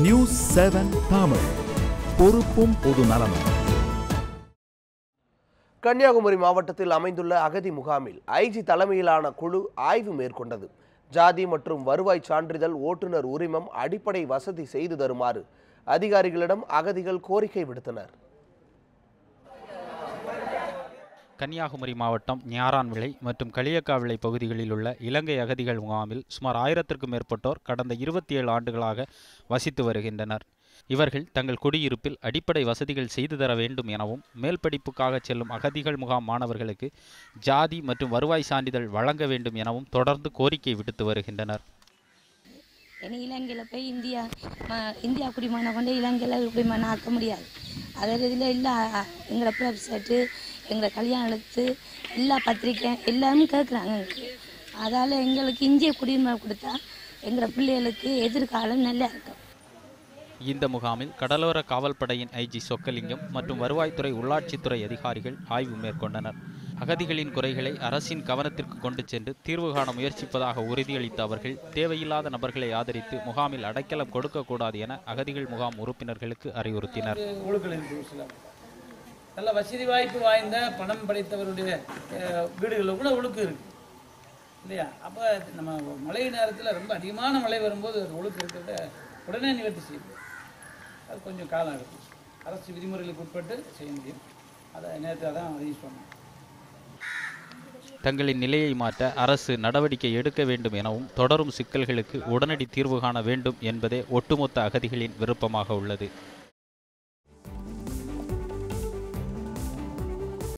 News 7 Tamil, பொறுப்பும் பொது நலமும். கன்னியாகுமரி மாவட்டத்தில் அமைந்துள்ள அகதி முகாமில் ஐஜி தலைமையிலான குழு ஆய்வு மேற்கொண்டது. ஜாதி மற்றும் வருவாய் சான்றிதழ், ஓட்டுநர் உரிமம், அடிப்படை வசதி செய்து தருமாறு அதிகாரிகளிடம் அகதிகள் கோரிக்கை விடுத்தனர். கன்னியாகுமரி மாவட்டம் ஞாரான்விளை மற்றும் களியக்காவிளை பகுதிகளில் உள்ள இலங்கை அகதிகள் முகாமில் சுமார் 1000க்கும் மேற்பட்டோர் கடந்த 27 ஆண்டுகளாக வசித்து வருகின்றனர். இவர்கள் தங்கள் குடியிருப்பில் அடிப்படை வசதிகள் செய்து தர வேண்டும் எனவும், மேல் படிப்புக்காக செல்லும் அகதிகள் முகாம் மாணவர்களுக்கு ஜாதி மற்றும் வருவாய் சான்றிதழ் வழங்க வேண்டும் எனவும் தொடர்ந்து கோரிக்கை விடுத்து வருகின்றனர். இலங்கையில் போய் இந்தியா குடிமகனை கொண்டு இலங்கையில் குடிமகனை ஆக்க முடியாது. அதாவது இதில் எல்லா எங்களை வெப்சைட்டு, எங்களை கல்யாணத்து எல்லா பத்திரிக்கை எல்லாரும் கேட்குறாங்க. அதால் எங்களுக்கு இந்திய குடியுரிமை கொடுத்தா எங்கள் பிள்ளைகளுக்கு எதிர்காலம் நல்லா இருக்கும். இந்த முகாமில் கடலோர காவல்படையின் ஐஜி சொக்கலிங்கம் மற்றும் வருவாய்த்துறை, உள்ளாட்சித்துறை அதிகாரிகள் ஆய்வு மேற்கொண்டனர். அகதிகளின் குறைகளை அரசின் கவனத்திற்கு கொண்டு சென்று தீர்வு காண முயற்சிப்பதாக உறுதியளித்த அவர்கள், தேவையில்லாத நபர்களை ஆதரித்து முகாமில் அடைக்கலம் கொடுக்கக்கூடாது என அகதிகள் முகாம் உறுப்பினர்களுக்கு அறிவுறுத்தினர். நல்ல வசதி வாய்ப்பு வாய்ந்த பணம் படைத்தவருடைய வீடுகளில் கூட ஒழுக்கு இருக்கு இல்லையா? அப்போ நம்ம மழை நேரத்தில் ரொம்ப அதிகமான மழை வரும்போது ஒழுக்கு இருக்கிறத உடனே நிவர்த்தி செய்யும். அது கொஞ்சம் காலம் இருக்கும். அரசு விதிமுறைகளுக்கு உட்பட்டு செய்ய முடியும். அதை நேரத்தில் தான் அறிவு சொன்னோம். தங்களின் நிலையை மாற்ற அரசு நடவடிக்கை எடுக்க வேண்டும் எனவும், தொடரும் சிக்கல்களுக்கு உடனடி தீர்வு காண வேண்டும் என்பதே ஒட்டுமொத்த அகதிகளின் விருப்பமாக உள்ளது.